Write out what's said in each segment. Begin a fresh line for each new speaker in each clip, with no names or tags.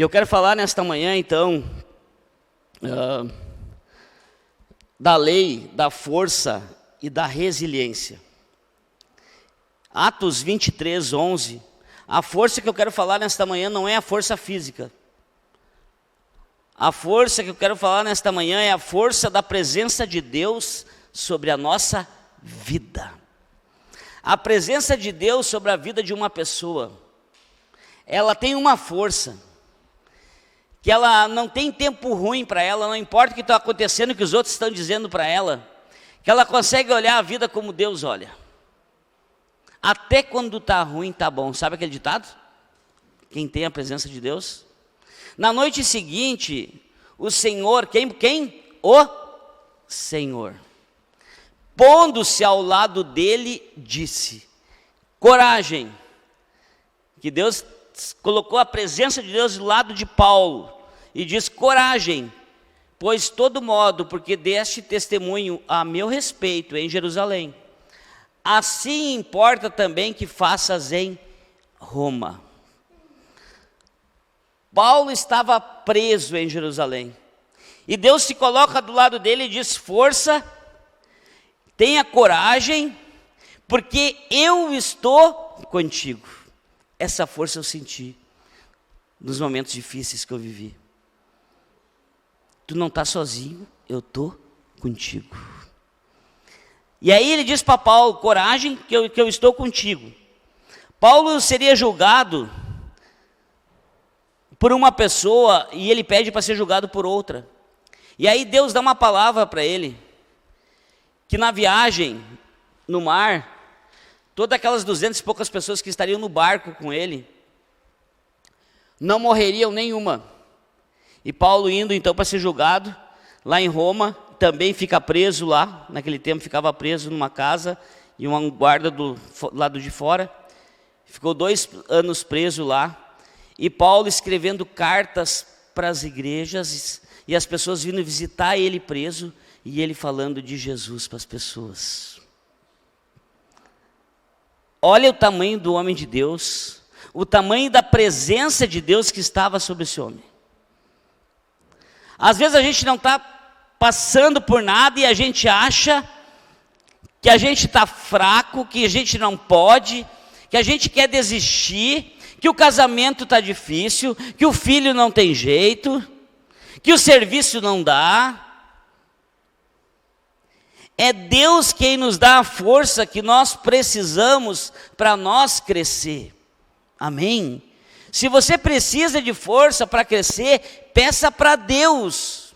E eu quero falar nesta manhã, então, da lei, da força e da resiliência. Atos 23, 11. A força que eu quero falar nesta manhã não é a força física. A força que eu quero falar nesta manhã é a força da presença de Deus sobre a nossa vida. A presença de Deus sobre a vida de uma pessoa, ela tem uma força, que ela não tem tempo ruim para ela, não importa o que está acontecendo, o que os outros estão dizendo para ela, que ela consegue olhar a vida como Deus olha. Até quando está ruim, está bom. Sabe aquele ditado? Quem tem a presença de Deus? Na noite seguinte, o Senhor, quem? O Senhor, pondo-se ao lado dele, disse: coragem. Que Deus colocou a presença de Deus do lado de Paulo e diz: coragem, pois todo modo, porque deste testemunho a meu respeito em Jerusalém, assim importa também que faças em Roma. Paulo estava preso em Jerusalém, e Deus se coloca do lado dele e diz: força, tenha coragem, porque eu estou contigo. Essa força eu senti nos momentos difíceis que eu vivi. Tu não está sozinho, eu estou contigo. E aí ele diz para Paulo: coragem, que eu estou contigo. Paulo seria julgado por uma pessoa e ele pede para ser julgado por outra. E aí Deus dá uma palavra para ele, que na viagem, no mar, todas aquelas 200 e poucas pessoas que estariam no barco com ele, não morreriam nenhuma. E Paulo indo então para ser julgado, lá em Roma, também fica preso lá, naquele tempo ficava preso numa casa, e um guarda do lado de fora, ficou 2 anos preso lá, e Paulo escrevendo cartas para as igrejas, e as pessoas vindo visitar ele preso, e ele falando de Jesus para as pessoas. Olha o tamanho do homem de Deus, o tamanho da presença de Deus que estava sobre esse homem. Às vezes a gente não está passando por nada e a gente acha que a gente está fraco, que a gente não pode, que a gente quer desistir, que o casamento está difícil, que o filho não tem jeito, que o serviço não dá. É Deus quem nos dá a força que nós precisamos para nós crescer. Amém? Se você precisa de força para crescer, peça para Deus.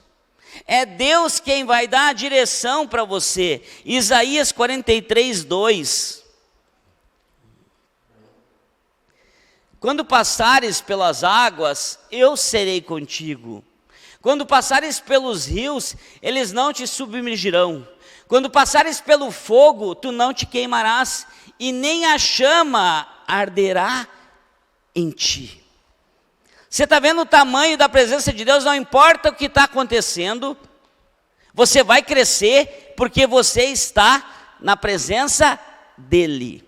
É Deus quem vai dar a direção para você. Isaías 43, 2. Quando passares pelas águas, eu serei contigo. Quando passares pelos rios, eles não te submergirão. Quando passares pelo fogo, tu não te queimarás, e nem a chama arderá em ti. Você está vendo o tamanho da presença de Deus? Não importa o que está acontecendo, você vai crescer, porque você está na presença dEle.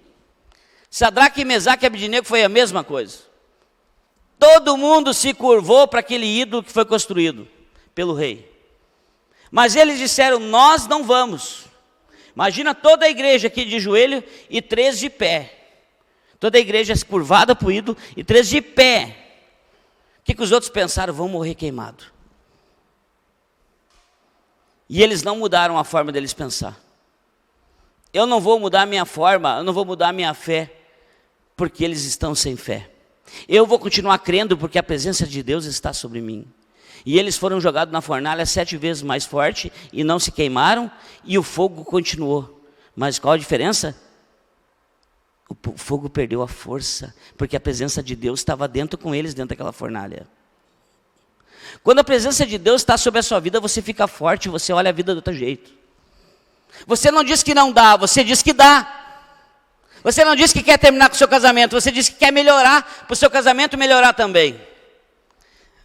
Sadraque, Mesaque e Abednego foi a mesma coisa. Todo mundo se curvou para aquele ídolo que foi construído pelo rei. Mas eles disseram: nós não vamos. Imagina toda a igreja aqui de joelho e 3 de pé. Toda a igreja curvada para o ídolo e 3 de pé. O que os outros pensaram? Vão morrer queimado. E eles não mudaram a forma deles pensar. Eu não vou mudar a minha forma, eu não vou mudar a minha fé, porque eles estão sem fé. Eu vou continuar crendo porque a presença de Deus está sobre mim. E eles foram jogados na fornalha 7 vezes mais forte e não se queimaram, e o fogo continuou. Mas qual a diferença? O fogo perdeu a força, porque a presença de Deus estava dentro com eles, dentro daquela fornalha. Quando a presença de Deus está sobre a sua vida, você fica forte, você olha a vida do outro jeito. Você não diz que não dá, você diz que dá. Você não diz que quer terminar com o seu casamento, você diz que quer melhorar, para o seu casamento melhorar também.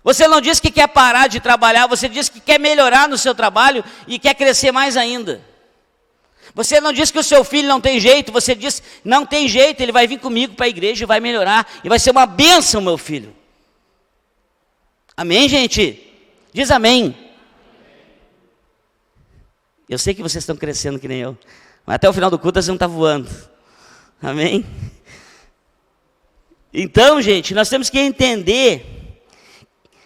Você não diz que quer parar de trabalhar, você diz que quer melhorar no seu trabalho e quer crescer mais ainda. Você não diz que o seu filho não tem jeito, você diz: não tem jeito, ele vai vir comigo para a igreja e vai melhorar, e vai ser uma bênção, meu filho. Amém, gente? Diz amém. Eu sei que vocês estão crescendo que nem eu, mas até o final do culto vocês vão estar voando. Amém? Então, gente, nós temos que entender,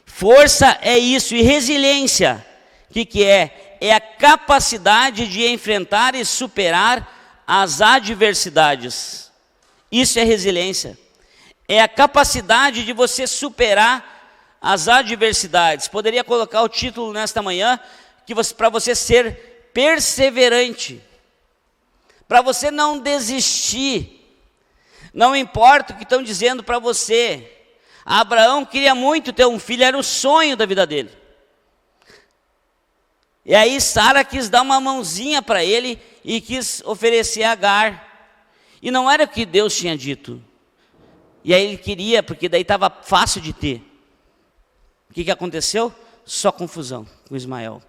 força é isso, e resiliência, o que é? É a capacidade de enfrentar e superar as adversidades. Isso é resiliência. É a capacidade de você superar as adversidades. Poderia colocar o título nesta manhã, para você ser perseverante, para você não desistir. Não importa o que estão dizendo para você. Abraão queria muito ter um filho, era o sonho da vida dele. E aí Sara quis dar uma mãozinha para ele e quis oferecer Agar. E não era o que Deus tinha dito. E aí ele queria, porque daí estava fácil de ter. O que aconteceu? Só confusão com Ismael.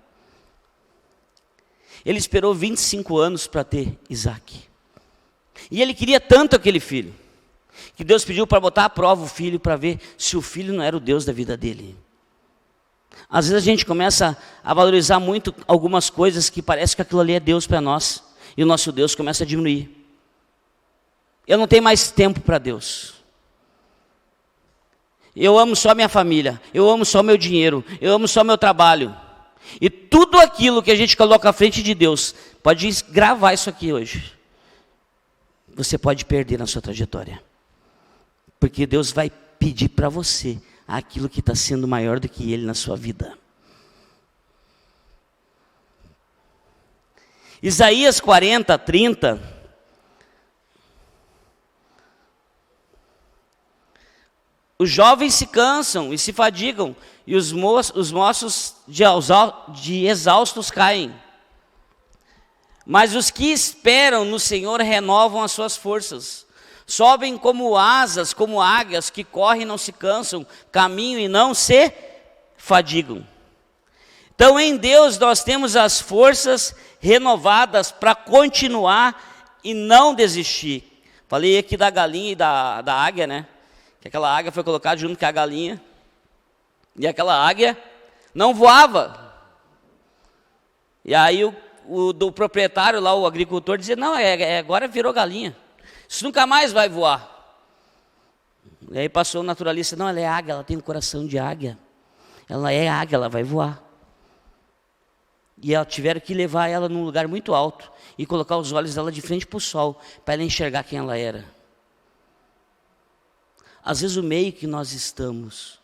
Ele esperou 25 anos para ter Isaac. E ele queria tanto aquele filho, que Deus pediu para botar à prova o filho, para ver se o filho não era o Deus da vida dele. Às vezes a gente começa a valorizar muito algumas coisas que parece que aquilo ali é Deus para nós, e o nosso Deus começa a diminuir. Eu não tenho mais tempo para Deus. Eu amo só minha família, eu amo só meu dinheiro, eu amo só meu trabalho. E tudo aquilo que a gente coloca à frente de Deus, pode gravar isso aqui hoje, você pode perder na sua trajetória. Porque Deus vai pedir para você aquilo que está sendo maior do que Ele na sua vida. Isaías 40, 30. Os jovens se cansam e se fadigam, e os moços de exaustos caem. Mas os que esperam no Senhor renovam as suas forças. Sobem como asas, como águias, que correm e não se cansam, caminham e não se fadigam. Então em Deus nós temos as forças renovadas para continuar e não desistir. Falei aqui da galinha e da águia, né? Que aquela águia foi colocada junto com a galinha. E aquela águia não voava. E aí do proprietário lá, o agricultor, dizia, não, agora virou galinha. Isso nunca mais vai voar. E aí passou o naturalista, não, ela é águia, ela tem um coração de águia. Ela é águia, ela vai voar. E tiveram que levar ela num lugar muito alto e colocar os olhos dela de frente para o sol, para ela enxergar quem ela era. Às vezes o meio que nós estamos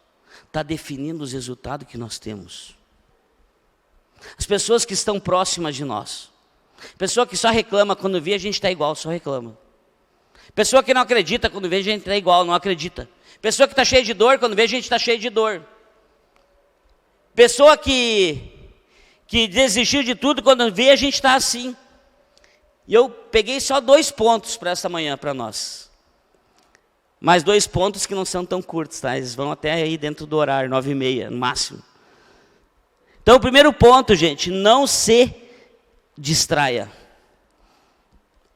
está definindo os resultados que nós temos. As pessoas que estão próximas de nós. Pessoa que só reclama quando vê a gente está igual, só reclama. Pessoa que não acredita quando vê a gente está igual, não acredita. Pessoa que está cheia de dor, quando vê a gente está cheia de dor. Pessoa que desistiu de tudo, quando vê a gente está assim. E eu peguei só 2 pontos para essa manhã para nós. Mais 2 pontos que não são tão curtos, tá? Eles vão até aí dentro do horário, 9h30, no máximo. Então o primeiro ponto, gente, não se distraia.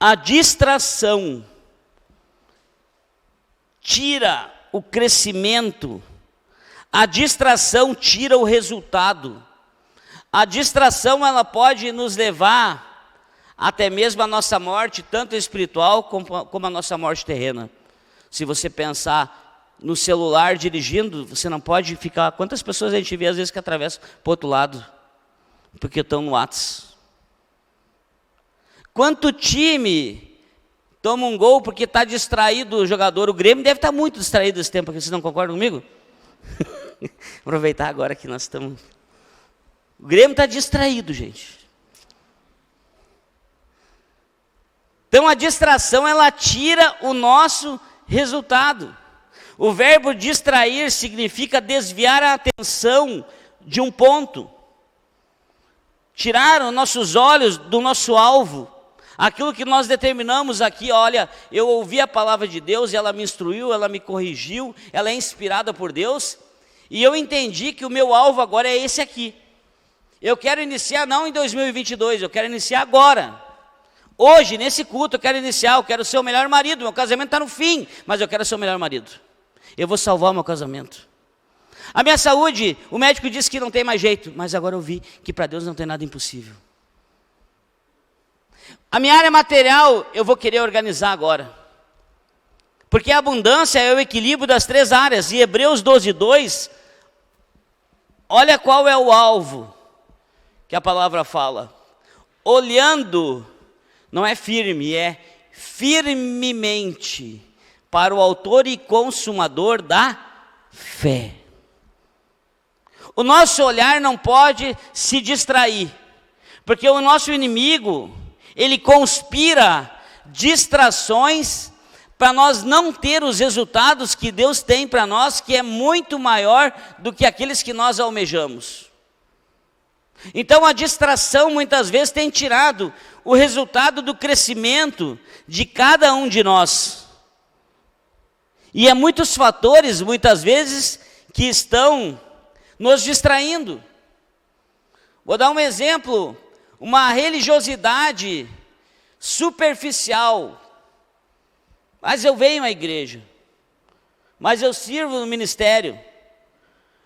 A distração tira o crescimento, a distração tira o resultado. A distração ela pode nos levar até mesmo à nossa morte, tanto espiritual como a nossa morte terrena. Se você pensar no celular dirigindo, você não pode ficar... Quantas pessoas a gente vê às vezes que atravessam para o outro lado, porque estão no WhatsApp? Quanto time toma um gol porque está distraído o jogador? O Grêmio deve estar muito distraído esse tempo aqui, vocês não concordam comigo? Aproveitar agora que nós estamos... O Grêmio está distraído, gente. Então a distração, ela tira o nosso resultado. O verbo distrair significa desviar a atenção de um ponto. Tirar os nossos olhos do nosso alvo. Aquilo que nós determinamos aqui, olha, eu ouvi a palavra de Deus e ela me instruiu, ela me corrigiu, ela é inspirada por Deus. E eu entendi que o meu alvo agora é esse aqui. Eu quero iniciar não em 2022, eu quero iniciar agora. Hoje, nesse culto, eu quero iniciar, eu quero ser o melhor marido. Meu casamento está no fim, mas eu quero ser o melhor marido. Eu vou salvar o meu casamento. A minha saúde, o médico disse que não tem mais jeito, mas agora eu vi que para Deus não tem nada impossível. A minha área material, eu vou querer organizar agora. Porque a abundância é o equilíbrio das 3 áreas. E Hebreus 12:2, olha qual é o alvo que a palavra fala. Olhando, não é firme, é firmemente para o autor e consumador da fé. O nosso olhar não pode se distrair, porque o nosso inimigo, ele conspira distrações para nós não ter os resultados que Deus tem para nós, que é muito maior do que aqueles que nós almejamos. Então a distração muitas vezes tem tirado o resultado do crescimento de cada um de nós. E é muitos fatores, muitas vezes, que estão nos distraindo. Vou dar um exemplo, uma religiosidade superficial. Mas eu venho à igreja, mas eu sirvo no ministério.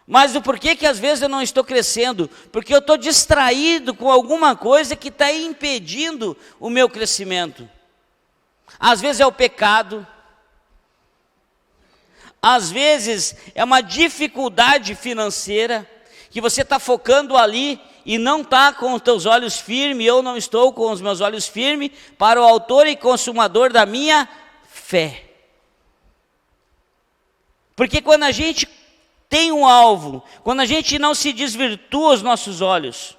Mas o porquê que às vezes eu não estou crescendo? Porque eu estou distraído com alguma coisa que está impedindo o meu crescimento. Às vezes é o pecado. Às vezes é uma dificuldade financeira, que você está focando ali e não está com os teus olhos firmes, eu não estou com os meus olhos firmes para o autor e consumador da minha fé. Porque quando a gente tem um alvo, quando a gente não se desvirtua os nossos olhos,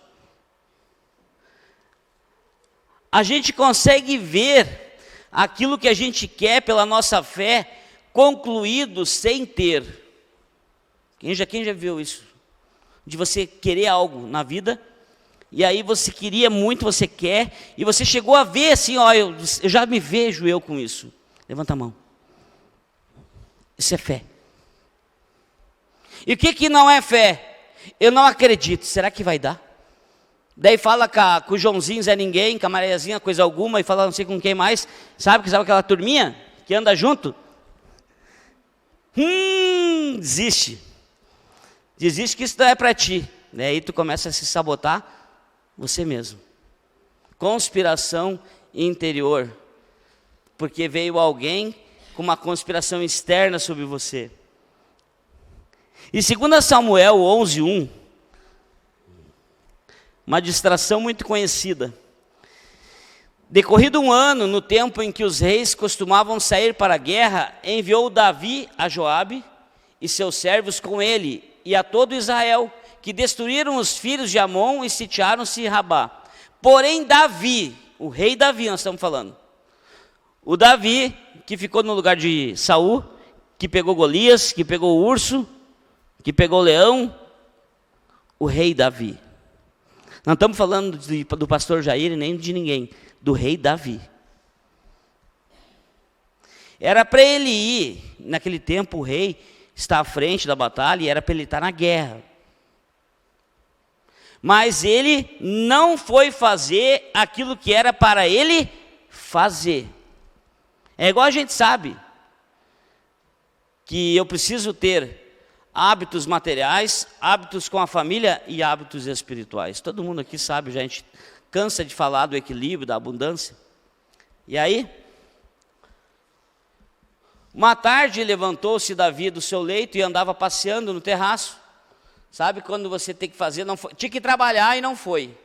a gente consegue ver aquilo que a gente quer pela nossa fé concluído sem ter. Quem já viu isso? De você querer algo na vida, e aí você queria muito, você quer, e você chegou a ver assim, ó, eu já me vejo eu com isso. Levanta a mão. Isso é fé. E o que não é fé? Eu não acredito. Será que vai dar? Daí fala com o Joãozinho, Zé Ninguém, com a Mariazinha, coisa alguma, e fala não sei com quem mais. Sabe aquela turminha que anda junto? Desiste. Desiste que isso não é para ti. Daí tu começa a se sabotar você mesmo. Conspiração interior. Porque veio alguém com uma conspiração externa sobre você. E 2 Samuel 11:1, uma distração muito conhecida. Decorrido um ano, no tempo em que os reis costumavam sair para a guerra, enviou Davi a Joabe e seus servos com ele, e a todo Israel, que destruíram os filhos de Amon e sitiaram-se Rabá. Porém Davi, o rei Davi nós estamos falando, o Davi que ficou no lugar de Saul, que pegou Golias, que pegou o urso, que pegou o leão, o rei Davi. Não estamos falando do pastor Jair nem de ninguém, do rei Davi. Era para ele ir, naquele tempo o rei está à frente da batalha e era para ele estar na guerra. Mas ele não foi fazer aquilo que era para ele fazer. É igual a gente sabe que eu preciso ter hábitos materiais, hábitos com a família e hábitos espirituais. Todo mundo aqui sabe, já a gente cansa de falar do equilíbrio, da abundância. E aí, uma tarde levantou-se Davi do seu leito e andava passeando no terraço. Sabe quando você tem que fazer, não foi, tinha que trabalhar e não foi.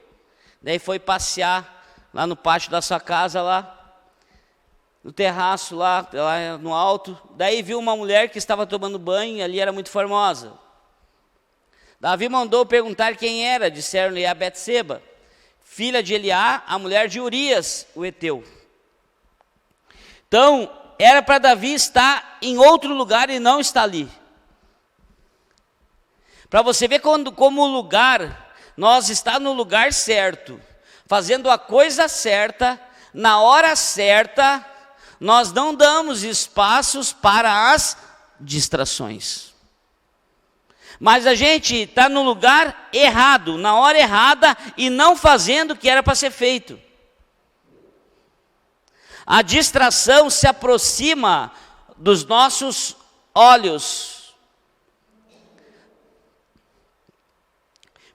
Daí foi passear lá no pátio da sua casa, lá no terraço, lá no alto. Daí viu uma mulher que estava tomando banho, ali era muito formosa. Davi mandou perguntar quem era, disseram-lhe a Betseba, filha de Eliá, a mulher de Urias, o heteu. Então, era para Davi estar em outro lugar e não está ali. Para você ver como o lugar, nós está no lugar certo, fazendo a coisa certa, na hora certa, nós não damos espaços para as distrações. Mas a gente está no lugar errado, na hora errada, e não fazendo o que era para ser feito. A distração se aproxima dos nossos olhos.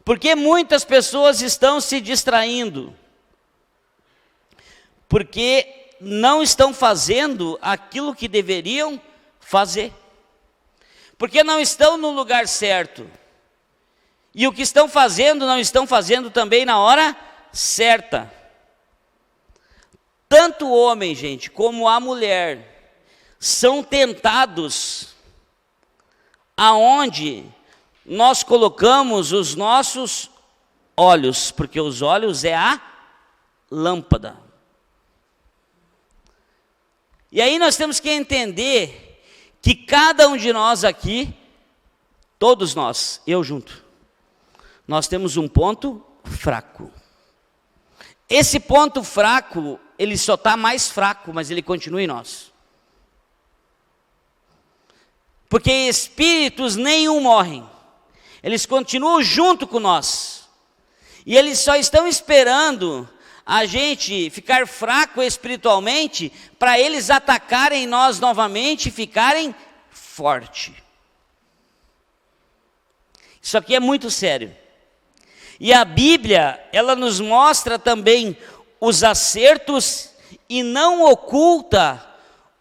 Porque muitas pessoas estão se distraindo, porque não estão fazendo aquilo que deveriam fazer, porque não estão no lugar certo, e o que estão fazendo, não estão fazendo também na hora certa. Tanto o homem, gente, como a mulher, são tentados aonde nós colocamos os nossos olhos, porque os olhos é a lâmpada. E aí nós temos que entender que cada um de nós aqui, todos nós, eu junto, nós temos um ponto fraco. Esse ponto fraco, ele só está mais fraco, mas ele continua em nós. Porque espíritos nenhum morrem, eles continuam junto com nós, e eles só estão esperando a gente ficar fraco espiritualmente, para eles atacarem nós novamente e ficarem forte. Isso aqui é muito sério. E a Bíblia, ela nos mostra também os acertos e não oculta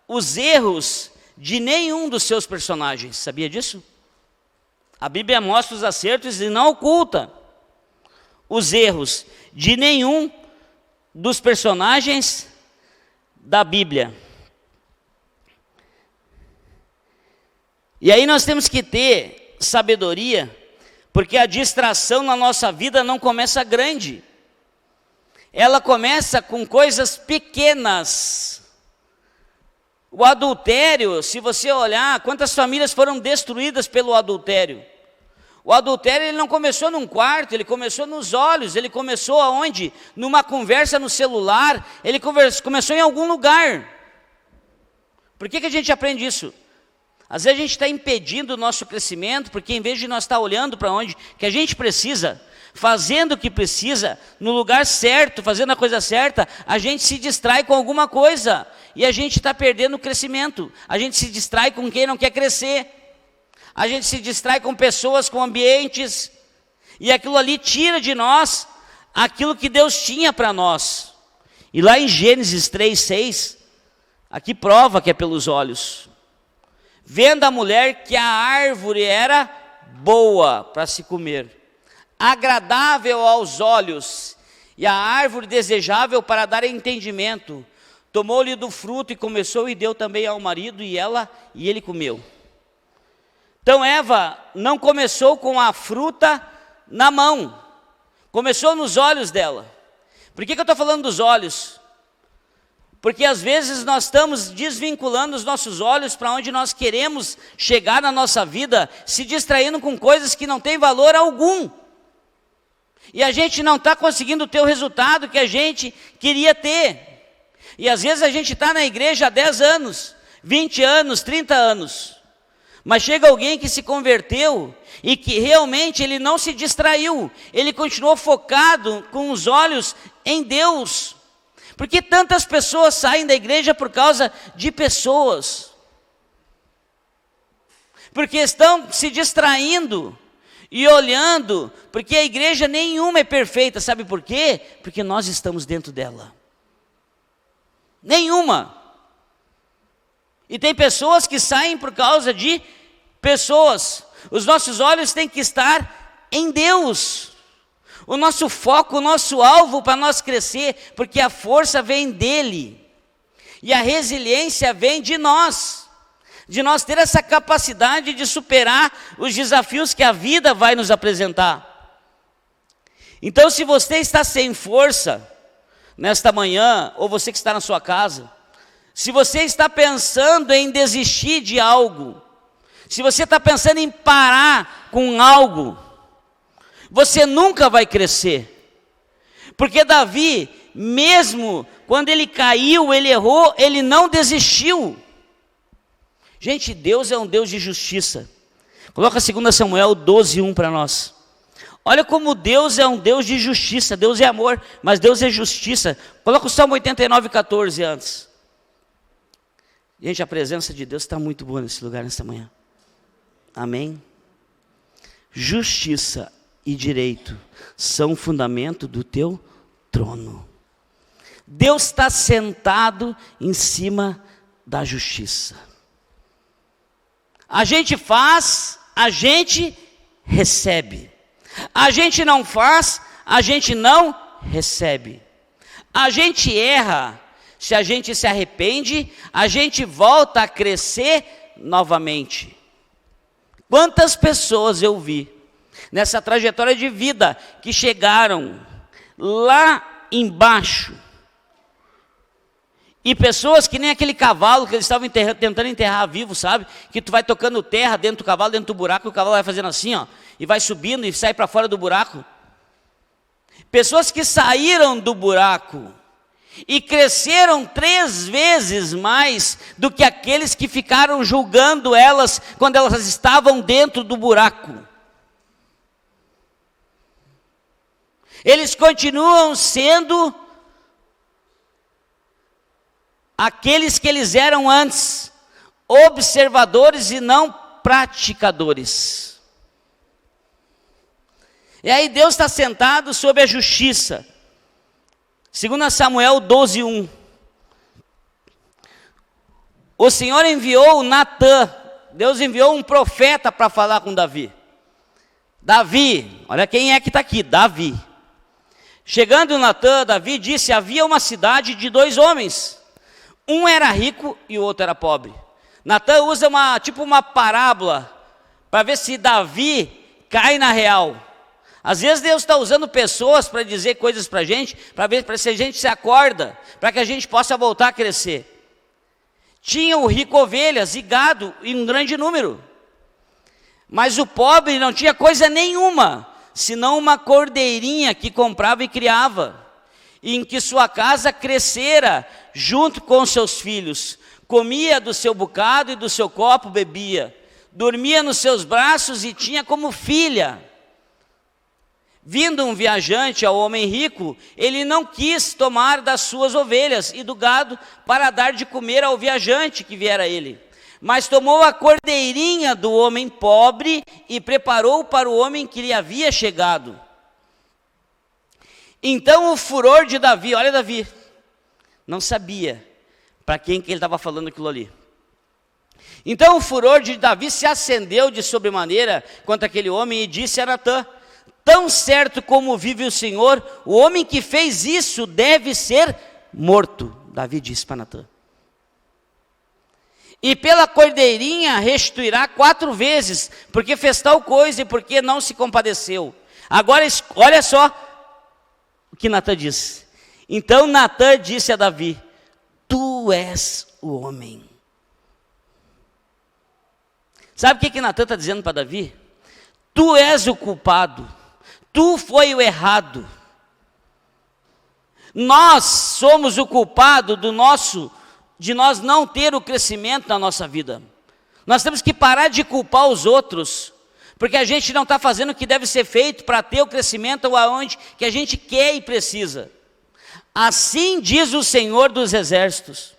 os erros de nenhum dos seus personagens. Sabia disso? A Bíblia mostra os acertos e não oculta os erros de nenhum dos personagens da Bíblia. E aí nós temos que ter sabedoria, porque a distração na nossa vida não começa grande. Ela começa com coisas pequenas. O adultério, se você olhar, quantas famílias foram destruídas pelo adultério? O adultério, ele não começou num quarto, ele começou nos olhos, ele começou aonde? Numa conversa no celular, ele começou em algum lugar. Por que a gente aprende isso? Às vezes a gente está impedindo o nosso crescimento, porque em vez de nós estar olhando para onde que a gente precisa, fazendo o que precisa, no lugar certo, fazendo a coisa certa, a gente se distrai com alguma coisa, e a gente está perdendo o crescimento. A gente se distrai com quem não quer crescer. A gente se distrai com pessoas, com ambientes, e aquilo ali tira de nós aquilo que Deus tinha para nós. E lá em Gênesis 3:6, aqui prova que é pelos olhos. Vendo a mulher que a árvore era boa para se comer, agradável aos olhos, e a árvore desejável para dar entendimento, tomou-lhe do fruto e começou e deu também ao marido, e ele comeu. Então Eva não começou com a fruta na mão, começou nos olhos dela. Por que eu estou falando dos olhos? Porque às vezes nós estamos desvinculando os nossos olhos para onde nós queremos chegar na nossa vida, se distraindo com coisas que não têm valor algum. E a gente não está conseguindo ter o resultado que a gente queria ter. E às vezes a gente está na igreja há 10 anos, 20 anos, 30 anos. Mas chega alguém que se converteu e que realmente ele não se distraiu, ele continuou focado com os olhos em Deus. Porque tantas pessoas saem da igreja por causa de pessoas, porque estão se distraindo e olhando, porque a igreja nenhuma é perfeita. Sabe por quê? Porque nós estamos dentro dela. Nenhuma. E tem pessoas que saem por causa de pessoas. Os nossos olhos têm que estar em Deus. O nosso foco, o nosso alvo para nós crescer, porque a força vem dele. E a resiliência vem de nós ter essa capacidade de superar os desafios que a vida vai nos apresentar. Então, se você está sem força nesta manhã, ou você que está na sua casa, se você está pensando em desistir de algo, se você está pensando em parar com algo, você nunca vai crescer. Porque Davi, mesmo quando ele caiu, ele errou, ele não desistiu. Gente, Deus é um Deus de justiça. Coloca 2 Samuel 12:1 para nós. Olha como Deus é um Deus de justiça. Deus é amor, mas Deus é justiça. Coloca o Salmo 89:14 antes. Gente, a presença de Deus está muito boa nesse lugar, nessa manhã. Amém? Justiça e direito são o fundamento do teu trono. Deus está sentado em cima da justiça. A gente faz, a gente recebe. A gente não faz, a gente não recebe. A gente erra, se a gente se arrepende, a gente volta a crescer novamente. Quantas pessoas eu vi nessa trajetória de vida que chegaram lá embaixo, e pessoas que nem aquele cavalo que eles estavam tentando enterrar vivo, sabe? Que tu vai tocando terra dentro do cavalo, dentro do buraco, e o cavalo vai fazendo assim, ó, e vai subindo e sai para fora do buraco. Pessoas que saíram do buraco e cresceram 3 vezes mais do que aqueles que ficaram julgando elas quando elas estavam dentro do buraco. Eles continuam sendo aqueles que eles eram antes, observadores e não praticadores. E aí Deus está sentado sobre a justiça. 2 Samuel 12:1. O Senhor enviou Natã, Deus enviou um profeta para falar com Davi. Davi, olha quem é que está aqui, Davi. Chegando Natã, Davi disse: havia uma cidade de 2 homens. Um era rico e o outro era pobre. Natã usa uma parábola para ver se Davi cai na real. Às vezes Deus está usando pessoas para dizer coisas para a gente, para ver se a gente se acorda, para que a gente possa voltar a crescer. Tinha o rico ovelhas e gado em um grande número, mas o pobre não tinha coisa nenhuma, senão uma cordeirinha que comprava e criava, e em que sua casa crescera junto com seus filhos, comia do seu bocado e do seu copo bebia, dormia nos seus braços e tinha como filha. Vindo um viajante ao homem rico, ele não quis tomar das suas ovelhas e do gado para dar de comer ao viajante que viera a ele, mas tomou a cordeirinha do homem pobre e preparou para o homem que lhe havia chegado. Então o furor de Davi, olha Davi, não sabia para quem que ele estava falando aquilo ali. Então o furor de Davi se acendeu de sobremaneira contra aquele homem e disse a Natã: tão certo como vive o Senhor, o homem que fez isso deve ser morto. Davi disse para Natã. E pela cordeirinha restituirá 4 vezes, porque fez tal coisa e porque não se compadeceu. Agora olha só o que Natã disse. Então Natã disse a Davi: tu és o homem. Sabe o que Natã está dizendo para Davi? Tu és o culpado, tu foi o errado. Nós somos o culpado de nós não ter o crescimento na nossa vida. Nós temos que parar de culpar os outros, porque a gente não está fazendo o que deve ser feito para ter o crescimento aonde que a gente quer e precisa. Assim diz o Senhor dos Exércitos.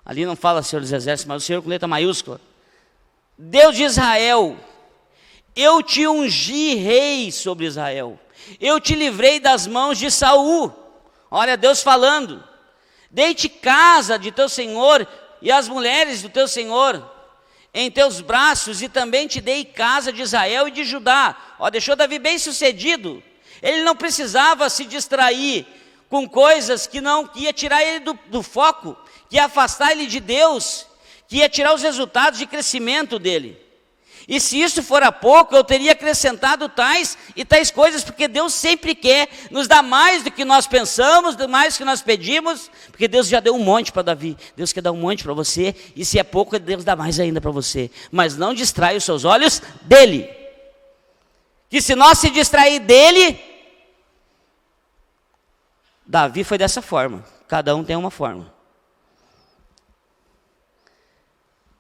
Ali não fala Senhor dos Exércitos, mas o Senhor com letra maiúscula. Deus de Israel: eu te ungi rei sobre Israel. Eu te livrei das mãos de Saul. Olha Deus falando. Dei-te casa de teu senhor e as mulheres do teu senhor em teus braços, e também te dei casa de Israel e de Judá. Deixou Davi bem sucedido. Ele não precisava se distrair com coisas que ia tirar ele do foco, que ia afastar ele de Deus, que ia tirar os resultados de crescimento dele. E se isso fora pouco, eu teria acrescentado tais e tais coisas, porque Deus sempre quer nos dar mais do que nós pensamos, mais do que nós pedimos, porque Deus já deu um monte para Davi. Deus quer dar um monte para você, e se é pouco, Deus dá mais ainda para você. Mas não distrai os seus olhos dele. Que se nós se distrair dele, Davi foi dessa forma, cada um tem uma forma.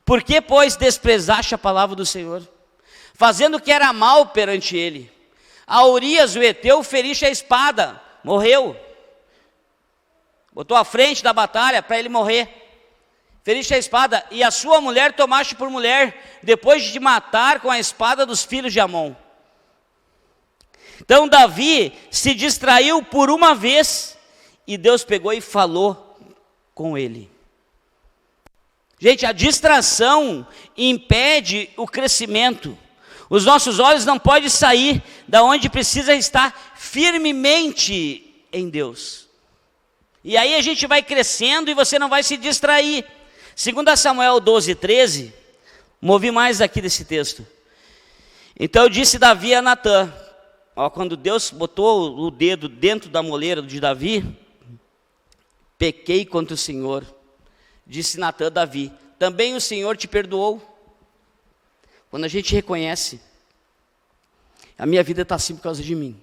Por que, pois, desprezaste a palavra do Senhor, fazendo o que era mal perante ele? A Urias, o heteu, feriste a espada, morreu. Botou à frente da batalha para ele morrer. Feriste a espada, e a sua mulher tomaste por mulher, depois de te matar com a espada dos filhos de Amon. Então Davi se distraiu por uma vez e Deus pegou e falou com ele. Gente, a distração impede o crescimento. Os nossos olhos não podem sair da onde precisa estar firmemente em Deus. E aí a gente vai crescendo e você não vai se distrair. 2 Samuel 12:13, movi mais aqui desse texto. Então disse Davi a Natã, quando Deus botou o dedo dentro da moleira de Davi, pequei contra o Senhor. Disse Natã a Davi, também o Senhor te perdoou? Quando a gente reconhece, a minha vida está assim por causa de mim.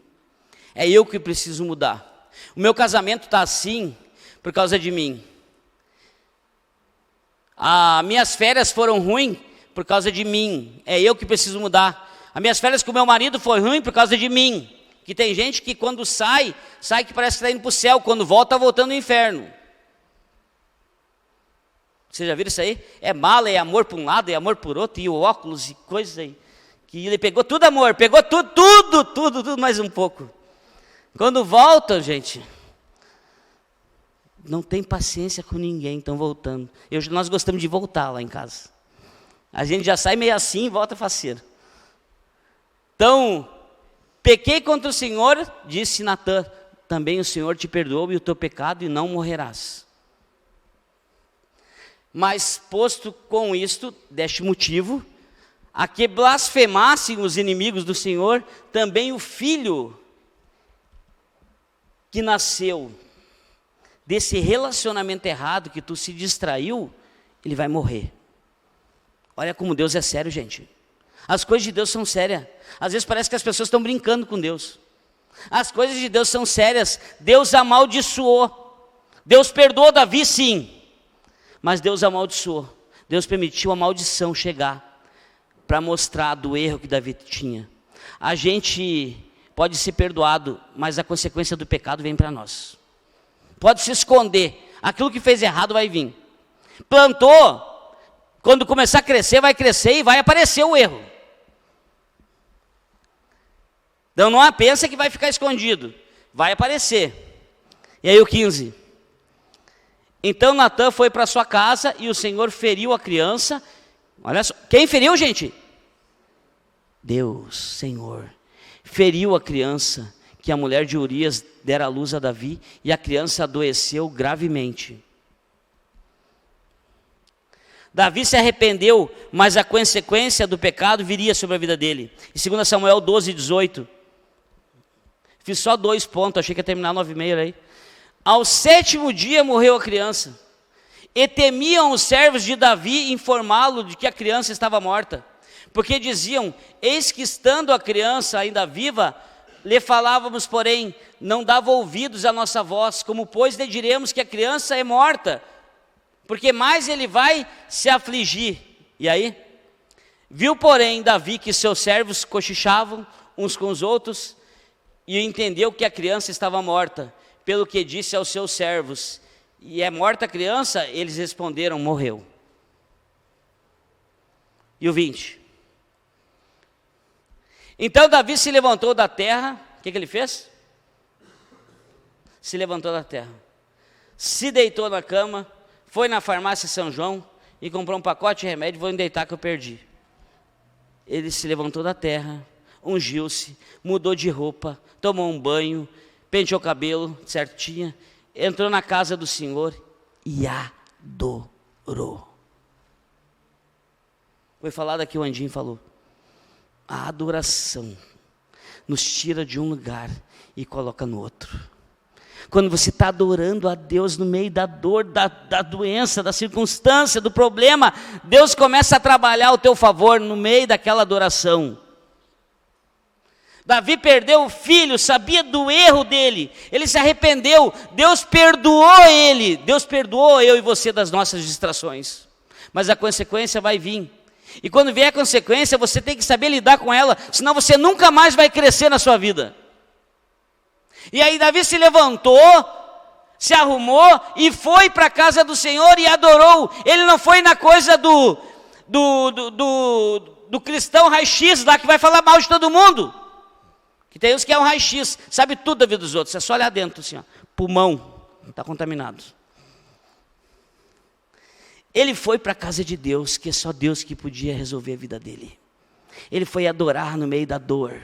É eu que preciso mudar. O meu casamento está assim por causa de mim. Minhas férias foram ruins por causa de mim. É eu que preciso mudar. As minhas férias com o meu marido foram ruins por causa de mim. Que tem gente que quando sai que parece que está indo para o céu. Quando volta, está voltando ao inferno. Vocês já viram isso aí? É mala, é amor por um lado, é amor por outro, e o óculos e coisas aí. Que ele pegou tudo amor, pegou tudo mais um pouco. Quando volta, gente, não tem paciência com ninguém, estão voltando. Nós gostamos de voltar lá em casa. A gente já sai meio assim e volta faceiro. Então, pequei contra o Senhor, disse Natã, também o Senhor te perdoou e o teu pecado e não morrerás. Mas posto com isto, deste motivo, a que blasfemassem os inimigos do Senhor, também o filho que nasceu desse relacionamento errado, que tu se distraiu, ele vai morrer. Olha como Deus é sério, gente. As coisas de Deus são sérias. Às vezes parece que as pessoas estão brincando com Deus. As coisas de Deus são sérias. Deus amaldiçoou. Deus perdoou Davi, sim. Mas Deus amaldiçoou. Deus permitiu a maldição chegar para mostrar do erro que Davi tinha. A gente pode ser perdoado, mas a consequência do pecado vem para nós. Pode se esconder. Aquilo que fez errado vai vir. Plantou, quando começar a crescer, vai crescer e vai aparecer o erro. Então não pensa que vai ficar escondido. Vai aparecer. E aí o 15. Então Natã foi para sua casa e o Senhor feriu a criança. Olha só, quem feriu, gente? Deus, Senhor. Feriu a criança que a mulher de Urias dera à luz a Davi e a criança adoeceu gravemente. Davi se arrependeu, mas a consequência do pecado viria sobre a vida dele. Em 2 Samuel 12:18. Fiz só 2 pontos, achei que ia terminar 9:30 aí. Ao 7º dia morreu a criança, e temiam os servos de Davi informá-lo de que a criança estava morta, porque diziam, eis que estando a criança ainda viva, lhe falávamos, porém, não dava ouvidos à nossa voz, como pois lhe diremos que a criança é morta, porque mais ele vai se afligir. E aí? Viu, porém, Davi que seus servos cochichavam uns com os outros, e entendeu que a criança estava morta, pelo que disse aos seus servos, e é morta a criança? Eles responderam, morreu. E o 20. Então Davi se levantou da terra, o que ele fez? Se levantou da terra, se deitou na cama, foi na farmácia São João, e comprou um pacote de remédio, vou deitar que eu perdi. Ele se levantou da terra, ungiu-se, mudou de roupa, tomou um banho, penteou o cabelo certinho, entrou na casa do Senhor e adorou. Foi falado aqui, o Andinho falou. A adoração nos tira de um lugar e coloca no outro. Quando você está adorando a Deus no meio da dor, da doença, da circunstância, do problema, Deus começa a trabalhar ao teu favor no meio daquela adoração. Davi perdeu o filho, sabia do erro dele, ele se arrependeu, Deus perdoou ele, Deus perdoou eu e você das nossas distrações, mas a consequência vai vir, e quando vier a consequência, você tem que saber lidar com ela, senão você nunca mais vai crescer na sua vida. E aí Davi se levantou, se arrumou e foi para a casa do Senhor e adorou. Ele não foi na coisa do cristão raiz lá que vai falar mal de todo mundo. Que tem uns que é um raio-x, sabe tudo da vida dos outros, é só olhar dentro assim, ó, pulmão, está contaminado. Ele foi para a casa de Deus, que é só Deus que podia resolver a vida dele. Ele foi adorar no meio da dor.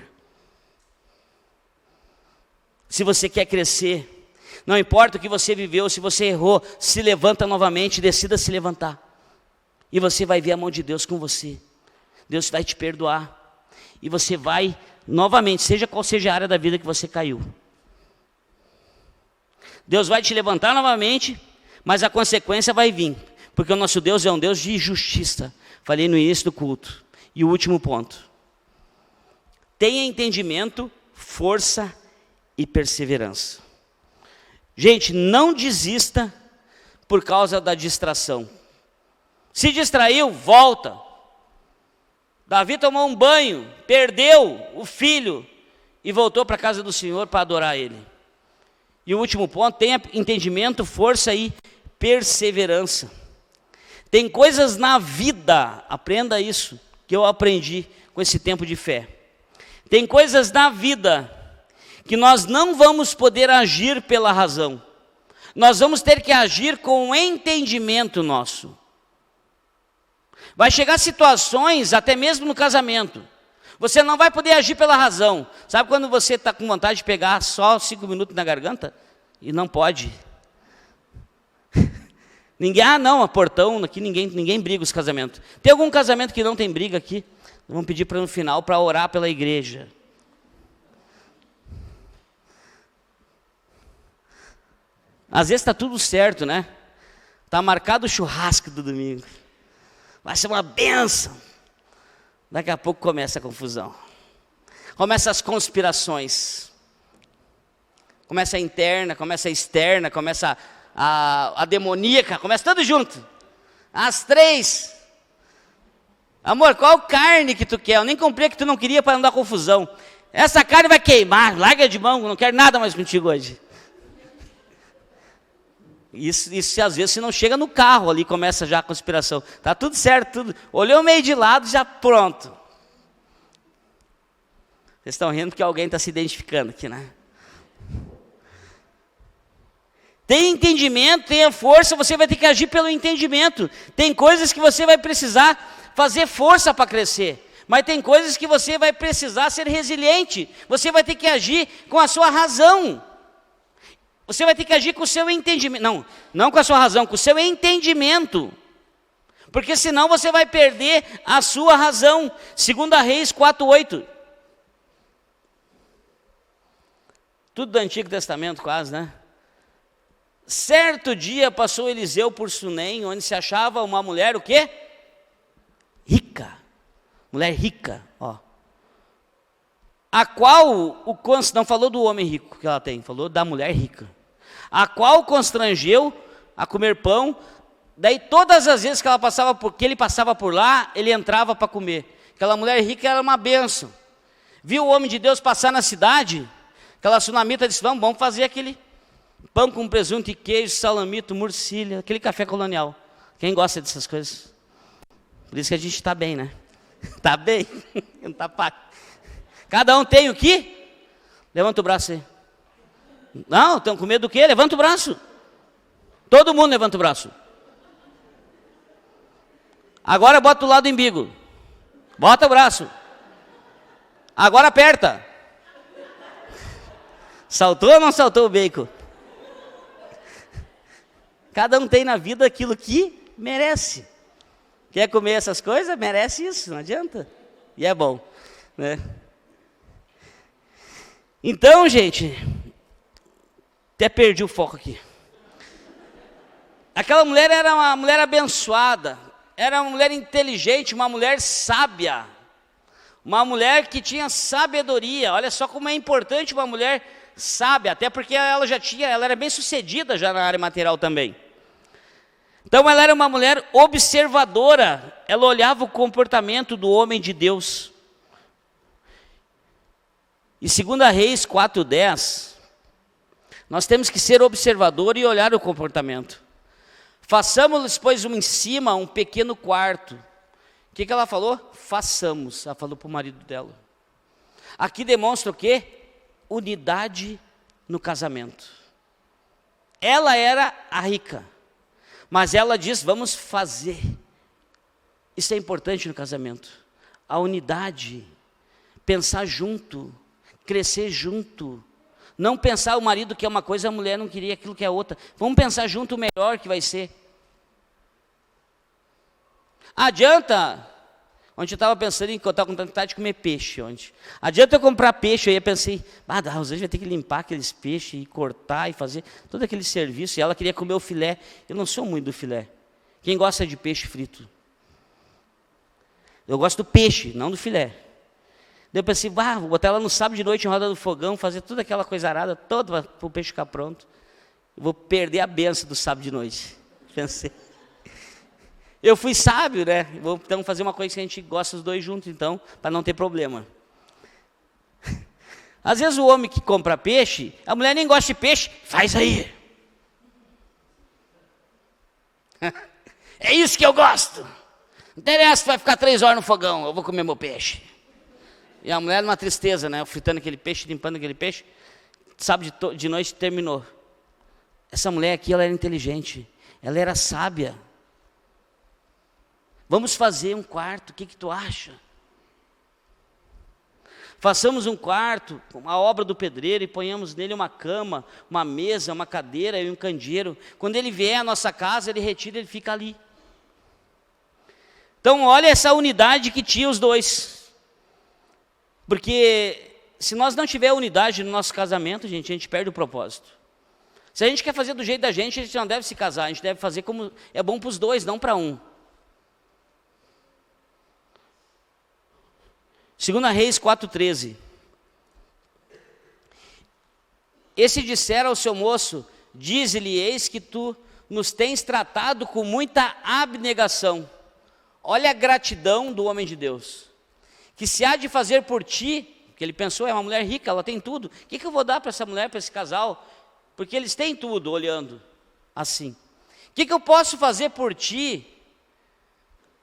Se você quer crescer, não importa o que você viveu, se você errou, se levanta novamente, decida se levantar. E você vai ver a mão de Deus com você. Deus vai te perdoar. E você vai novamente, seja qual seja a área da vida que você caiu. Deus vai te levantar novamente, mas a consequência vai vir. Porque o nosso Deus é um Deus de justiça. Falei no início do culto. E o último ponto. Tenha entendimento, força e perseverança. Gente, não desista por causa da distração. Se distraiu, volta. Davi tomou um banho, perdeu o filho e voltou para a casa do Senhor para adorar Ele. E o último ponto, tenha entendimento, força e perseverança. Tem coisas na vida, aprenda isso, que eu aprendi com esse tempo de fé. Tem coisas na vida que nós não vamos poder agir pela razão. Nós vamos ter que agir com o entendimento nosso. Vai chegar situações, até mesmo no casamento, você não vai poder agir pela razão. Sabe quando você está com vontade de pegar só 5 minutos na garganta? E não pode. Ninguém, não, a portão, aqui ninguém briga os casamentos. Tem algum casamento que não tem briga aqui? Vamos pedir para no final, para orar pela igreja. Às vezes está tudo certo, né? Está marcado o churrasco do domingo. Vai ser uma bênção. Daqui a pouco começa a confusão. Começa as conspirações. Começa a interna, começa a externa, começa a demoníaca, começa tudo junto. As 3. Amor, qual carne que tu quer? Eu nem comprei que tu não queria para não dar confusão. Essa carne vai queimar, larga de mão, não quero nada mais contigo hoje. Isso às vezes se não chega no carro ali, começa já a conspiração. Tá tudo certo, tudo. Olhou meio de lado, já pronto. Vocês estão rindo porque alguém está se identificando aqui, né? Tenha entendimento, tenha força, você vai ter que agir pelo entendimento. Tem coisas que você vai precisar fazer força para crescer. Mas tem coisas que você vai precisar ser resiliente. Você vai ter que agir com a sua razão. Você vai ter que agir com o seu entendimento. Não com a sua razão, com o seu entendimento. Porque senão você vai perder a sua razão. 2 Reis 4:8. Tudo do Antigo Testamento quase, né? Certo dia passou Eliseu por Sunem, onde se achava uma mulher, o quê? Rica. Mulher rica, ó. A qual, não falou do homem rico que ela tem, falou da mulher rica. A qual constrangeu a comer pão, daí todas as vezes que ele passava por lá, ele entrava para comer. Aquela mulher rica era uma bênção. Viu o homem de Deus passar na cidade, aquela sunamita disse, vamos fazer aquele pão com presunto e queijo, salamito, murcilha, aquele café colonial. Quem gosta dessas coisas? Por isso que a gente está bem, né? Está bem, não está pago. Cada um tem o quê? Levanta o braço aí. Não, estão com medo do quê? Levanta o braço. Todo mundo levanta o braço. Agora bota do lado do umbigo. Bota o braço. Agora aperta. Saltou ou não saltou o bacon? Cada um tem na vida aquilo que merece. Quer comer essas coisas? Merece isso, não adianta. E é bom, né? Então, gente, até perdi o foco aqui. Aquela mulher era uma mulher abençoada, era uma mulher inteligente, uma mulher sábia, uma mulher que tinha sabedoria. Olha só como é importante uma mulher sábia, até porque ela era bem sucedida já na área material também. Então ela era uma mulher observadora, ela olhava o comportamento do homem de Deus. E 2 Reis 4:10, nós temos que ser observador e olhar o comportamento. Façamos, pois, em cima um pequeno quarto. O que ela falou? Façamos, ela falou para o marido dela. Aqui demonstra o quê? unidade no casamento. Ela era a rica, mas ela diz, vamos fazer. Isso é importante no casamento. A unidade, pensar junto, crescer junto. Não pensar o marido quer uma coisa, a mulher não queria aquilo que é outra. Vamos pensar junto o melhor que vai ser. Adianta, ontem eu estava pensando em que eu estava com vontade de comer peixe ontem. Adianta eu comprar peixe, aí eu pensei, a Rosane vai ter que limpar aqueles peixes e cortar e fazer todo aquele serviço. E ela queria comer o filé. Eu não sou muito do filé. Quem gosta de peixe frito? Eu gosto do peixe, não do filé. Daí eu pensei, vou botar ela no sábado de noite em roda do fogão, fazer toda aquela coisa arada, toda para o peixe ficar pronto. Eu vou perder a benção do sábado de noite. Pensei. Eu fui sábio, né? Vou então fazer uma coisa que a gente gosta os dois juntos, então, para não ter problema. Às vezes o homem que compra peixe, a mulher nem gosta de peixe, faz aí. É isso que eu gosto. Não interessa, vai ficar 3 horas no fogão, eu vou comer meu peixe. E a mulher numa tristeza, né? Fritando aquele peixe, limpando aquele peixe. Sábado de noite terminou. Essa mulher aqui, ela era inteligente. Ela era sábia. Vamos fazer um quarto, o que tu acha? Façamos um quarto, a obra do pedreiro, e ponhamos nele uma cama, uma mesa, uma cadeira e um candeeiro. Quando ele vier à nossa casa, ele retira, ele fica ali. Então, olha essa unidade que tinha os dois. Porque se nós não tiver unidade no nosso casamento, gente, a gente perde o propósito. Se a gente quer fazer do jeito da gente, a gente não deve se casar, a gente deve fazer como é bom para os dois, não para um. 2 Reis 4,13. Esse dissera ao seu moço, dize-lhe, eis que tu nos tens tratado com muita abnegação. Olha a gratidão do homem de Deus. Que se há de fazer por ti, que ele pensou, é uma mulher rica, ela tem tudo. O que eu vou dar para essa mulher, para esse casal? Porque eles têm tudo, olhando assim. O que eu posso fazer por ti?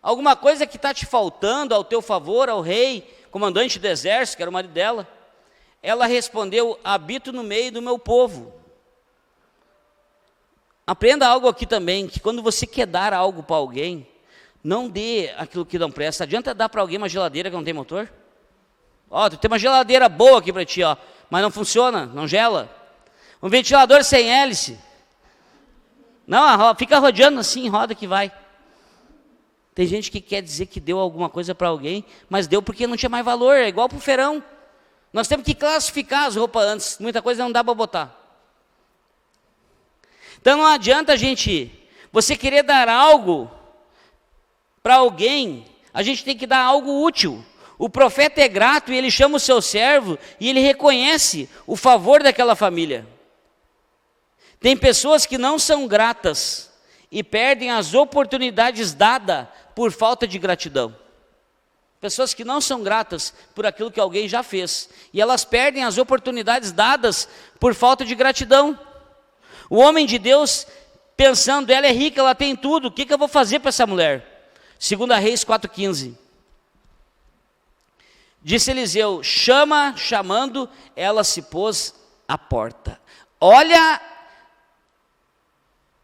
Alguma coisa que está te faltando ao teu favor, ao rei, comandante do exército, que era o marido dela? Ela respondeu, habito no meio do meu povo. Aprenda algo aqui também, que quando você quer dar algo para alguém, não dê aquilo que não presta. Adianta dar para alguém uma geladeira que não tem motor? Ó, tu tem uma geladeira boa aqui para ti, ó, mas não funciona, não gela. Um ventilador sem hélice. Não, fica rodeando assim, roda que vai. Tem gente que quer dizer que deu alguma coisa para alguém, mas deu porque não tinha mais valor, é igual para o feirão. Nós temos que classificar as roupas antes, muita coisa não dá para botar. Então não adianta você querer dar algo para alguém, a gente tem que dar algo útil. O profeta é grato e ele chama o seu servo e ele reconhece o favor daquela família. Tem pessoas que não são gratas e perdem as oportunidades dadas por falta de gratidão. Pessoas que não são gratas por aquilo que alguém já fez. E elas perdem as oportunidades dadas por falta de gratidão. O homem de Deus, pensando, ela é rica, ela tem tudo, o que eu vou fazer para essa mulher? 2 Reis 4,15. Disse Eliseu, chamando, ela se pôs à porta. Olha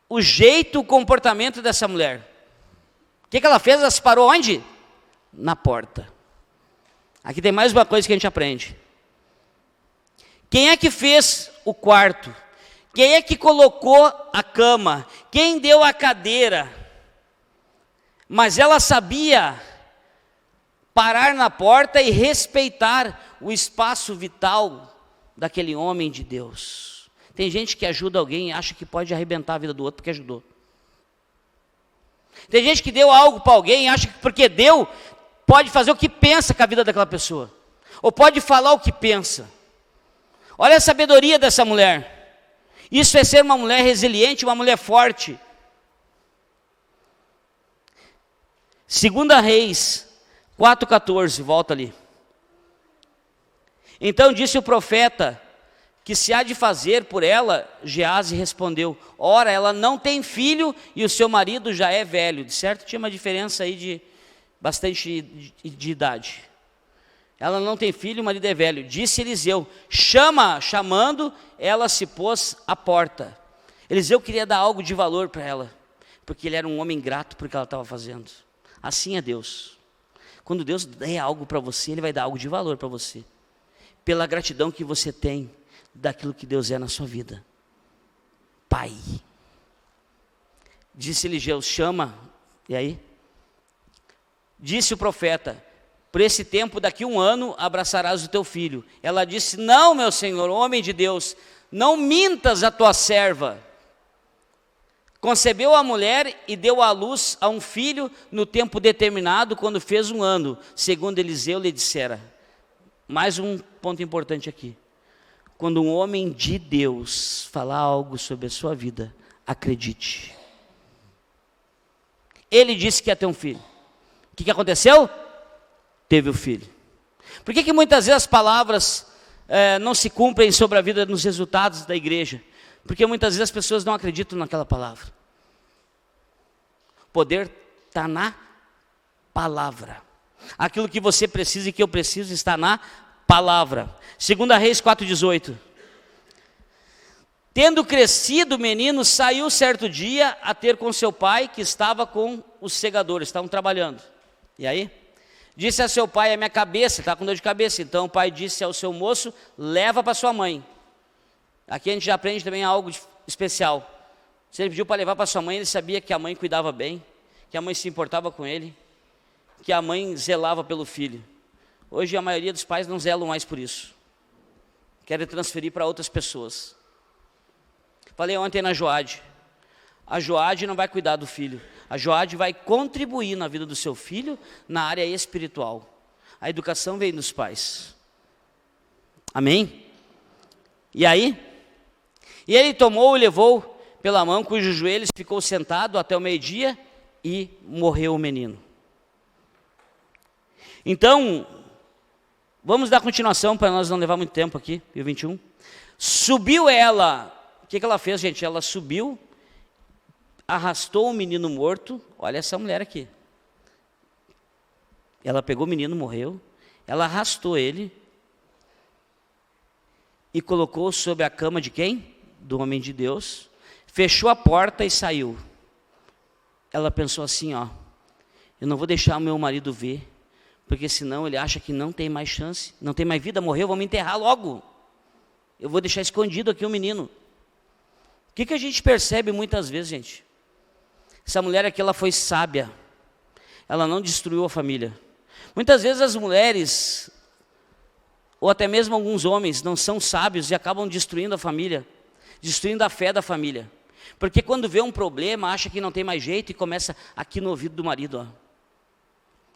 o jeito, o comportamento dessa mulher. O que ela fez? Ela se parou onde? Na porta. Aqui tem mais uma coisa que a gente aprende. Quem é que fez o quarto? Quem é que colocou a cama? Quem deu a cadeira? Mas ela sabia parar na porta e respeitar o espaço vital daquele homem de Deus. Tem gente que ajuda alguém e acha que pode arrebentar a vida do outro porque ajudou. Tem gente que deu algo para alguém e acha que porque deu, pode fazer o que pensa com a vida daquela pessoa. Ou pode falar o que pensa. Olha a sabedoria dessa mulher. Isso é ser uma mulher resiliente, uma mulher forte. 2 Reis 4,14, volta ali. Então disse o profeta, que se há de fazer por ela, Geazi respondeu, ora, ela não tem filho e o seu marido já é velho. De certo, tinha uma diferença aí de bastante de idade. ela não tem filho, o marido é velho. Disse Eliseu, chamando, ela se pôs à porta. Eliseu queria dar algo de valor para ela, porque ele era um homem grato por que ela estava fazendo. Assim é Deus. Quando Deus der algo para você, Ele vai dar algo de valor para você, pela gratidão que você tem daquilo que Deus é na sua vida. Pai. Disse Eliseu, chama. E aí? Disse o profeta, por esse tempo, daqui 1 ano, abraçarás o teu filho. Ela disse, não, meu senhor, homem de Deus, não mintas a tua serva. Concebeu a mulher e deu à luz a um filho no tempo determinado, quando fez 1 ano, segundo Eliseu lhe dissera. Mais um ponto importante aqui. Quando um homem de Deus falar algo sobre a sua vida, acredite. Ele disse que ia ter um filho. O que aconteceu? Teve o filho. Por que muitas vezes as palavras não se cumprem sobre a vida, nos resultados da igreja? Porque muitas vezes as pessoas não acreditam naquela palavra. O poder está na palavra. Aquilo que você precisa e que eu preciso está na palavra. 2 Reis 4,18. Tendo crescido o menino, saiu certo dia a ter com seu pai, que estava com os segadores, estavam trabalhando. E aí? Disse a seu pai, a minha cabeça, está com dor de cabeça. Então o pai disse ao seu moço, leva para sua mãe. Aqui a gente já aprende também algo especial. Se ele pediu para levar para sua mãe, ele sabia que a mãe cuidava bem, que a mãe se importava com ele, que a mãe zelava pelo filho. Hoje a maioria dos pais não zelam mais por isso. Querem transferir para outras pessoas. Falei ontem na Joade. A Joade não vai cuidar do filho. A Joade vai contribuir na vida do seu filho na área espiritual. A educação vem dos pais. Amém? E aí? E ele tomou e levou pela mão, cujos joelhos ficou sentado até o meio-dia e morreu o menino. Então, vamos dar continuação para nós não levar muito tempo aqui, Pio 21. Subiu ela, o que ela fez, gente? Ela subiu, arrastou o menino morto. Olha essa mulher aqui. Ela pegou o menino, morreu. Ela arrastou ele e colocou sobre a cama de quem? Do homem de Deus. Fechou a porta e saiu. Ela pensou assim, ó, eu não vou deixar o meu marido ver, porque senão ele acha que não tem mais chance, não tem mais vida, morreu, vamos enterrar logo. Eu vou deixar escondido aqui o menino. O que a gente percebe muitas vezes, gente? Essa mulher aqui, ela foi sábia. Ela não destruiu a família. Muitas vezes as mulheres, ou até mesmo alguns homens, não são sábios e acabam destruindo a família, destruindo a fé da família. Porque quando vê um problema, acha que não tem mais jeito e começa aqui no ouvido do marido, ó.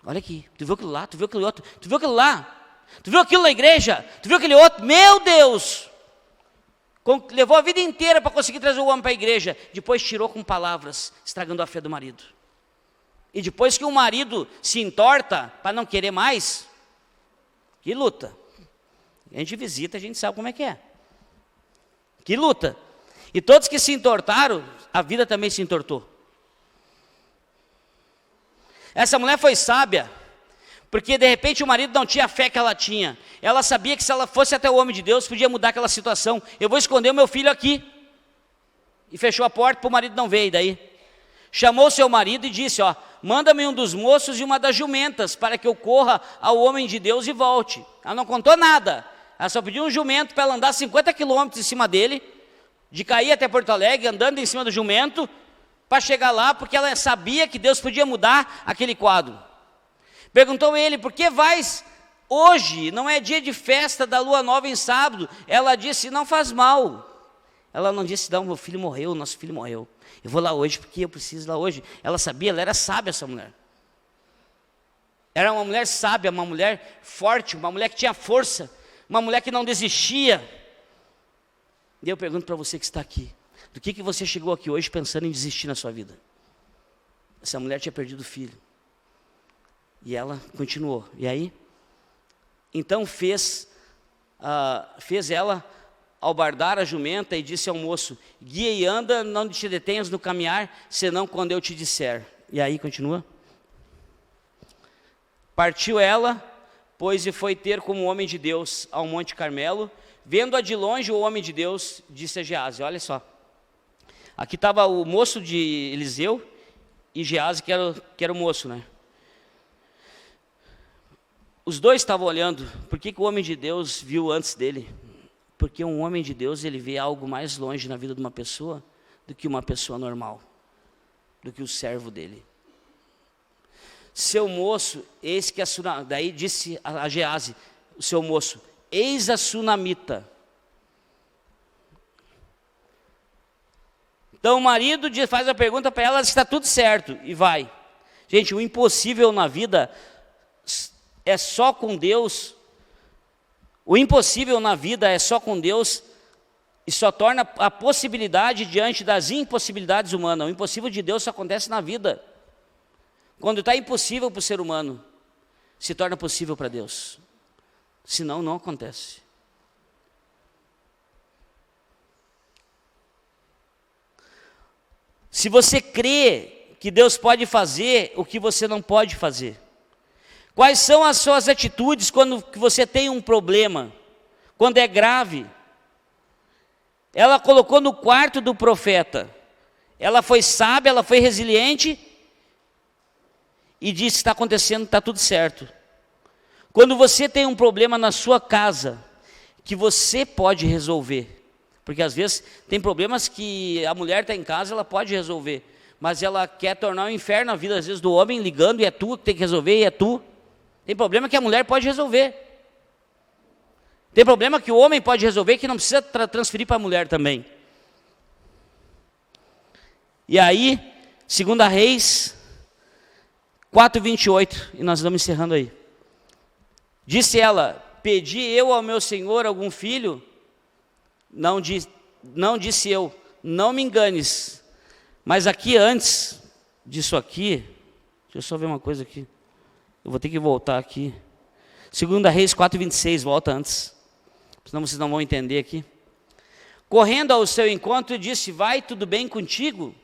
Olha aqui, tu viu aquilo lá, tu viu aquele outro, tu viu aquilo lá, tu viu aquilo na igreja, tu viu aquele outro, meu Deus! Levou a vida inteira para conseguir trazer o homem para a igreja, depois tirou com palavras, estragando a fé do marido. E depois que o marido se entorta para não querer mais, que luta. A gente visita, a gente sabe como é que é. Que luta. E todos que se entortaram, a vida também se entortou. Essa mulher foi sábia, porque de repente o marido não tinha a fé que ela tinha. Ela sabia que se ela fosse até o homem de Deus, podia mudar aquela situação. Eu vou esconder o meu filho aqui. E fechou a porta para o marido não ver. E daí? Chamou seu marido e disse, ó, manda-me um dos moços e uma das jumentas, para que eu corra ao homem de Deus e volte. Ela não contou nada. Ela só pediu um jumento para ela andar 50 quilômetros em cima dele, de cair até Porto Alegre, andando em cima do jumento, para chegar lá, porque ela sabia que Deus podia mudar aquele quadro. Perguntou ele, por que vais hoje? Não é dia de festa da lua nova em sábado. Ela disse, não faz mal. Ela não disse, não, meu filho morreu, nosso filho morreu. Eu vou lá hoje, porque eu preciso ir lá hoje. Ela sabia, ela era sábia, essa mulher. Era uma mulher sábia, uma mulher forte, uma mulher que tinha força, uma mulher que não desistia. E eu pergunto para você que está aqui, do que você chegou aqui hoje pensando em desistir na sua vida? Essa mulher tinha perdido o filho. E ela continuou. E aí? Então fez ela albardar a jumenta e disse ao moço, guia e anda, não te detenhas no caminhar, senão quando eu te disser. E aí continua. Partiu ela, pois e foi ter como homem de Deus ao Monte Carmelo. Vendo-a de longe, o homem de Deus disse a Geazi, olha só, aqui estava o moço de Eliseu e Geazi, que era o moço, né? Os dois estavam olhando. Por que o homem de Deus viu antes dele? Porque um homem de Deus, ele vê algo mais longe na vida de uma pessoa do que uma pessoa normal, do que o servo dele. Seu moço, eis que a Sunamita, daí disse a Geazi, o seu moço, eis a Sunamita. Então o marido faz a pergunta para ela, está tudo certo, e vai. Gente, o impossível na vida é só com Deus. O impossível na vida é só com Deus e só torna a possibilidade diante das impossibilidades humanas. O impossível de Deus só acontece na vida. Quando está impossível para o ser humano, se torna possível para Deus. Senão, não acontece. Se você crê que Deus pode fazer o que você não pode fazer, quais são as suas atitudes quando você tem um problema, quando é grave? Ela colocou no quarto do profeta, ela foi sábia, ela foi resiliente e disse, está acontecendo, está tudo certo. Quando você tem um problema na sua casa, que você pode resolver, porque às vezes tem problemas que a mulher está em casa, ela pode resolver, mas ela quer tornar um inferno a vida, às vezes, do homem, ligando, e é tu que tem que resolver, e é tu. Tem problema que a mulher pode resolver. Tem problema que o homem pode resolver, que não precisa transferir para a mulher também. E aí, 2 Reis 4:28, e nós vamos encerrando aí. Disse ela, pedi eu ao meu senhor algum filho? Não disse eu, não me enganes. Mas aqui antes disso aqui, deixa eu só ver uma coisa aqui. Eu vou ter que voltar aqui. 2 Reis 4:26, volta antes. Senão vocês não vão entender aqui. Correndo ao seu encontro, disse, vai, tudo bem contigo?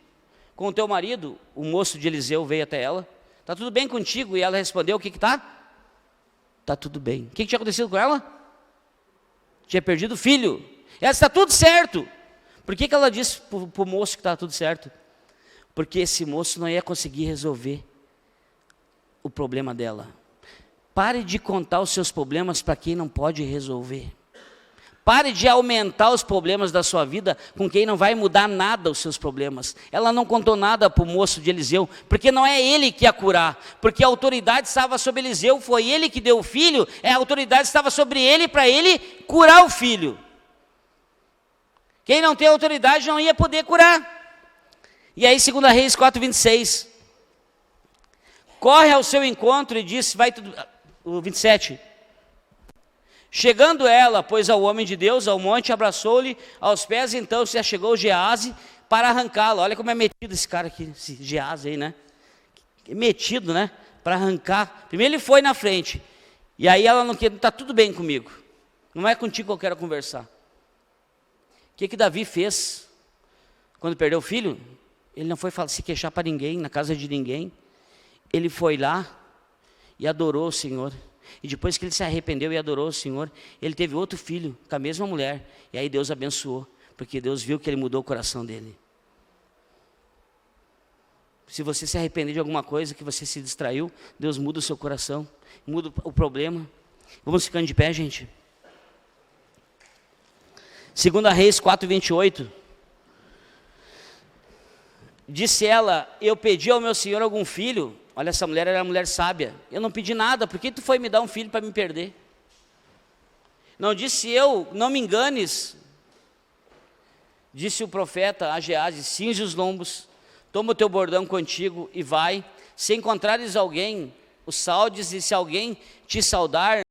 Com o teu marido, o moço de Eliseu veio até ela. Está tudo bem contigo? E ela respondeu, o que está? Está tudo bem. O que tinha acontecido com ela? Tinha perdido o filho. Ela disse, está tudo certo. Por que ela disse para o moço que está tudo certo? Porque esse moço não ia conseguir resolver o problema dela. Pare de contar os seus problemas para quem não pode resolver. Pare de aumentar os problemas da sua vida com quem não vai mudar nada os seus problemas. Ela não contou nada para o moço de Eliseu, porque não é ele que ia curar, porque a autoridade estava sobre Eliseu, foi ele que deu o filho, a autoridade estava sobre ele para ele curar o filho. Quem não tem autoridade não ia poder curar. E aí 2 Reis 4:26, corre ao seu encontro e disse, vai tudo, o 27, chegando ela, pois ao homem de Deus, ao monte, abraçou-lhe aos pés, então se achegou Geazi para arrancá-lo. Olha como é metido esse cara aqui, esse Geazi aí, né? Metido, né? Para arrancar. Primeiro ele foi na frente, e aí ela não quer, está tudo bem comigo, não é contigo que eu quero conversar. O que Davi fez quando perdeu o filho? Ele não foi se queixar para ninguém, na casa de ninguém. Ele foi lá e adorou o Senhor. E depois que ele se arrependeu e adorou o Senhor, ele teve outro filho com a mesma mulher. E aí Deus abençoou, porque Deus viu que ele mudou o coração dele. Se você se arrepender de alguma coisa, que você se distraiu, Deus muda o seu coração, muda o problema. Vamos ficando de pé, gente. 2 Reis 4:28. Disse ela, eu pedi ao meu senhor algum filho. Olha, essa mulher era uma mulher sábia. Eu não pedi nada, por que tu foi me dar um filho para me perder? Não disse eu, não me enganes. Disse o profeta a Geazi, cinge os lombos, toma o teu bordão contigo e vai. Se encontrares alguém, o saudes, e se alguém te saudar,